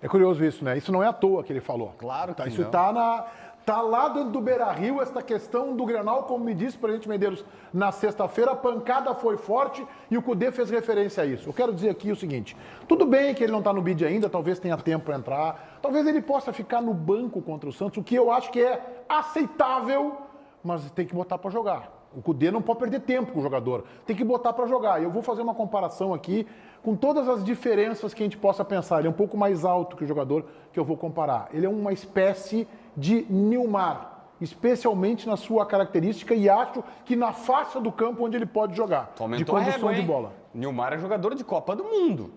É curioso isso, né? Isso não é à toa que ele falou. Claro que Isso não. tá lá dentro do Beira-Rio, essa questão do Grenal, como me disse o presidente Medeiros na sexta-feira, a pancada foi forte e o Cudê fez referência a isso. Eu quero dizer aqui o seguinte, tudo bem que ele não está no bid ainda, talvez tenha tempo para entrar, talvez ele possa ficar no banco contra o Santos, o que eu acho que é aceitável, mas tem que botar para jogar. O Cudê não pode perder tempo com o jogador, tem que botar para jogar. E eu vou fazer uma comparação aqui com todas as diferenças que a gente possa pensar. Ele é um pouco mais alto que o jogador que eu vou comparar. Ele é uma espécie de Nilmar, especialmente na sua característica e acho que na faixa do campo onde ele pode jogar, de condução de bola. Nilmar é jogador de Copa do Mundo.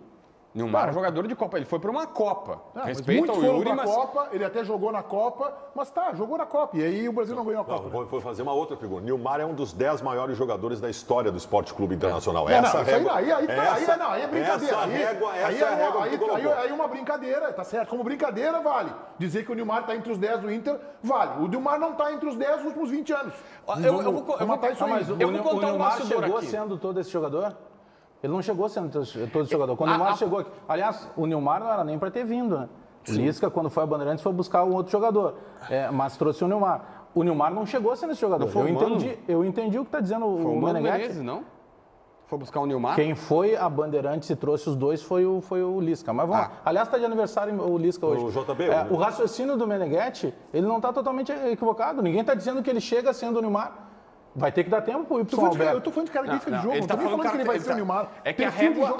Nilmar é jogador de Copa, ele foi para uma Copa. Respeito ao Yuri, mas... Copa, ele até jogou na Copa, mas jogou na Copa. E aí o Brasil não ganhou a Copa. Não, foi fazer uma outra figura. Nilmar é um dos 10 maiores jogadores da história do Esporte Clube Internacional. Aí é brincadeira. Aí é uma brincadeira, tá certo? Como brincadeira, vale. Dizer que o Nilmar está entre os 10 do Inter, vale. O Nilmar não está entre os 10 nos últimos 20 anos. Eu vou contar um Nilmar bastidor chegou aqui. sendo todo esse jogador? Ele não chegou sendo todo esse jogador. Quando o Nilmar chegou aqui... Aliás, o Nilmar não era nem para ter vindo, né? O Lisca, quando foi a Bandeirantes, foi buscar um outro jogador. Mas trouxe o Nilmar. O Nilmar não chegou sendo esse jogador. Eu entendi o que está dizendo o Meneghetti. Não? Foi buscar o Nilmar? Quem foi a Bandeirantes e trouxe os dois foi o Lisca. Mas vamos lá. Aliás, está de aniversário o Lisca hoje. O JB. O raciocínio do Meneghetti, ele não está totalmente equivocado. Ninguém está dizendo que ele chega sendo o Nilmar. Vai ter que dar tempo pro Y Alberto. Eu tô falando de característica de jogo, ele não tô nem falando que ele vai ser o Nilmar. É que a régua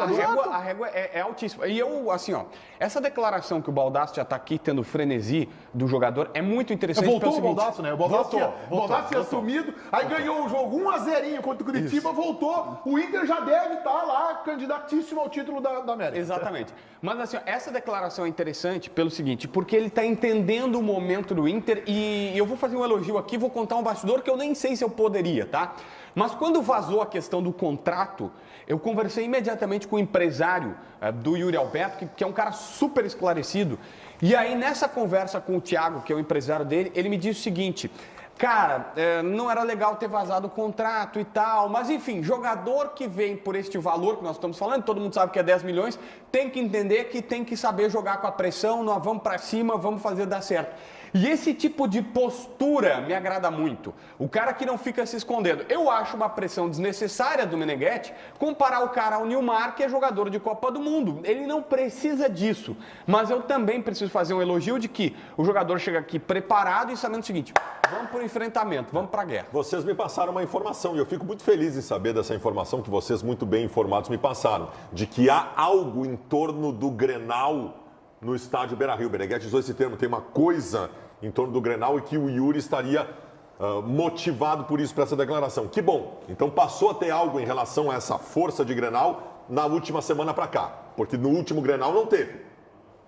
é altíssima. E eu, assim, ó, essa declaração que o Baldassi já tá aqui tendo frenesi do jogador é muito interessante. Voltou o Baldassi, né? O Baldassi tinha assumido, aí ganhou o jogo 1-0 contra o Curitiba, voltou. O Inter já deve estar lá, candidatíssimo ao título da América. Exatamente. Mas, assim, ó, essa declaração é interessante pelo seguinte, porque ele tá entendendo o momento do Inter e eu vou fazer um elogio aqui, vou contar um bastidor que eu nem sei se eu poderia, tá? Mas quando vazou a questão do contrato, eu conversei imediatamente com o empresário do Yuri Alberto, que é um cara super esclarecido. E aí, nessa conversa com o Thiago, que é o empresário dele, ele me disse o seguinte: cara, não era legal ter vazado o contrato e tal, mas enfim, jogador que vem por este valor que nós estamos falando, todo mundo sabe que é 10 milhões, tem que entender que tem que saber jogar com a pressão, nós vamos pra cima, vamos fazer dar certo. E esse tipo de postura me agrada muito. O cara que não fica se escondendo. Eu acho uma pressão desnecessária do Meneghetti comparar o cara ao Nilmar, que é jogador de Copa do Mundo. Ele não precisa disso. Mas eu também preciso fazer um elogio de que o jogador chega aqui preparado e sabendo o seguinte: vamos para o enfrentamento, vamos para a guerra. Vocês me passaram uma informação e eu fico muito feliz em saber dessa informação que vocês muito bem informados me passaram, de que há algo em torno do Grenal no estádio Beira-Rio. Meneghetti usou esse termo, tem uma coisa em torno do Grenal e que o Yuri estaria motivado por isso, para essa declaração. Que bom, então passou a ter algo em relação a essa força de Grenal na última semana para cá, porque no último Grenal não teve.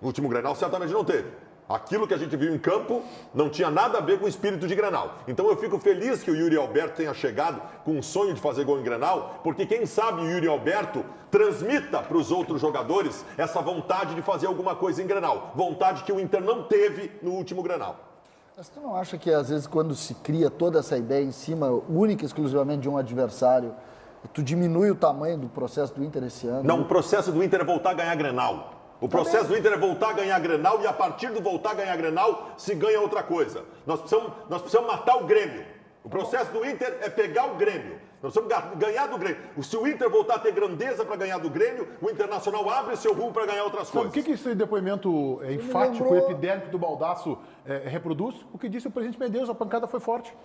No último Grenal certamente não teve. Aquilo que a gente viu em campo não tinha nada a ver com o espírito de Grenal. Então eu fico feliz que o Yuri Alberto tenha chegado com um sonho de fazer gol em Grenal, porque quem sabe o Yuri Alberto transmita para os outros jogadores essa vontade de fazer alguma coisa em Grenal. Vontade que o Inter não teve no último Grenal. Mas tu não acha que às vezes quando se cria toda essa ideia em cima, única e exclusivamente de um adversário, tu diminui o tamanho do processo do Inter esse ano? Não, o processo do Inter é voltar a ganhar Grenal. O processo do Inter é voltar a ganhar Grenal e a partir do voltar a ganhar Grenal se ganha outra coisa. Nós precisamos matar o Grêmio. O processo do Inter é pegar o Grêmio. Nós precisamos ganhar do Grêmio. Se o Inter voltar a ter grandeza para ganhar do Grêmio, o Internacional abre seu rumo para ganhar outras coisas. Sabe o que esse depoimento enfático e epidérmico do Baldasso reproduz? O que disse o presidente Medeiros, a pancada foi forte.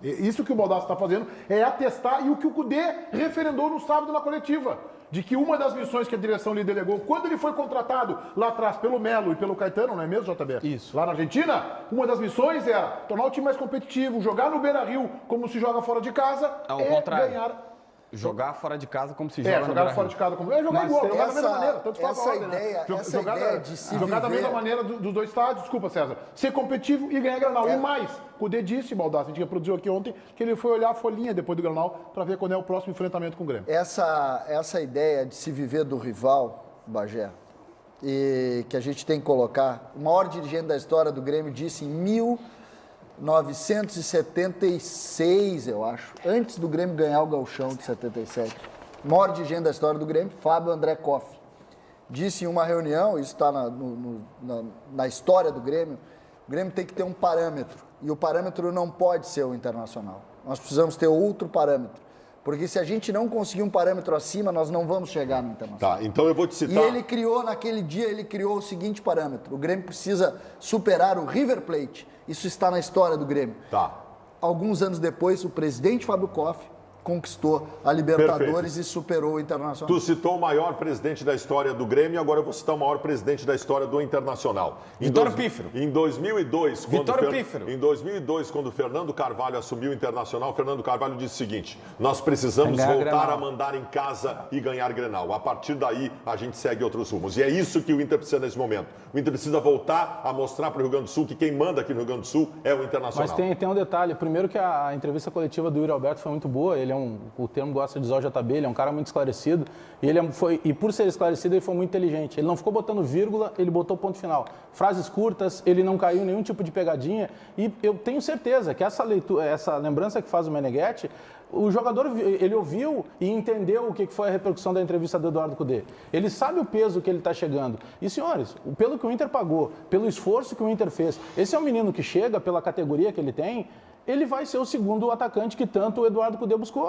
Isso que o Baldasso está fazendo é atestar e o que o Cudê referendou no sábado na coletiva. De que uma das missões que a direção lhe delegou, quando ele foi contratado lá atrás pelo Melo e pelo Caetano, não é mesmo, JB? Isso. Lá na Argentina, uma das missões era tornar o time mais competitivo, jogar no Beira-Rio como se joga fora de casa, Ao contrário. Ganhar. Jogar fora de casa como se joga no jogar fora de casa como... jogar igual, jogar da mesma maneira. Tanto faz essa ideia, essa ideia de se jogar da viver... mesma maneira dos dois estádios, desculpa, César. Ser competitivo e ganhar Granal. E mais, o Cudê disse, Baldassi, a gente reproduziu aqui ontem, que ele foi olhar a folhinha depois do Granal para ver quando é o próximo enfrentamento com o Grêmio. Essa ideia de se viver do rival, Bagé, e que a gente tem que colocar, o maior dirigente da história do Grêmio disse em 1976, eu acho, antes do Grêmio ganhar o Gauchão de 77. O maior dirigente da história do Grêmio, Fábio André Koff. disse em uma reunião, isso está na história do Grêmio, o Grêmio tem que ter um parâmetro, e o parâmetro não pode ser o Internacional. Nós precisamos ter outro parâmetro, porque se a gente não conseguir um parâmetro acima, nós não vamos chegar no Internacional. Tá, então eu vou te citar... E ele criou, naquele dia, ele criou o seguinte parâmetro: o Grêmio precisa superar o River Plate. Isso está na história do Grêmio. Tá. Alguns anos depois, o presidente Fábio Koff conquistou a Libertadores Perfeito. E superou o Internacional. Tu citou o maior presidente da história do Grêmio, agora eu vou citar o maior presidente da história do Internacional. Vitório Pífero. Em 2002, Pífero. Em 2002, quando o Fernando Carvalho assumiu o Internacional, o Fernando Carvalho disse o seguinte: nós precisamos Ganhar voltar Grenal. a mandar em casa e ganhar Grenal. A partir daí, a gente segue outros rumos. E é isso que o Inter precisa nesse momento. O Inter precisa voltar a mostrar para o Rio Grande do Sul que quem manda aqui no Rio Grande do Sul é o Internacional. Mas tem um detalhe. Primeiro que a entrevista coletiva do Yuri Alberto foi muito boa. Ele o termo gosta de usar o JB, ele é um cara muito esclarecido. E por ser esclarecido, ele foi muito inteligente. Ele não ficou botando vírgula, ele botou ponto final. Frases curtas, ele não caiu em nenhum tipo de pegadinha. E eu tenho certeza que essa lembrança que faz o Meneghetti, o jogador, ele ouviu e entendeu o que foi a repercussão da entrevista do Eduardo Cudê. Ele sabe o peso que ele está chegando. E, senhores, pelo que o Inter pagou, pelo esforço que o Inter fez, esse é um menino que chega, pela categoria que ele tem, ele vai ser o segundo atacante que tanto o Eduardo Cudê buscou.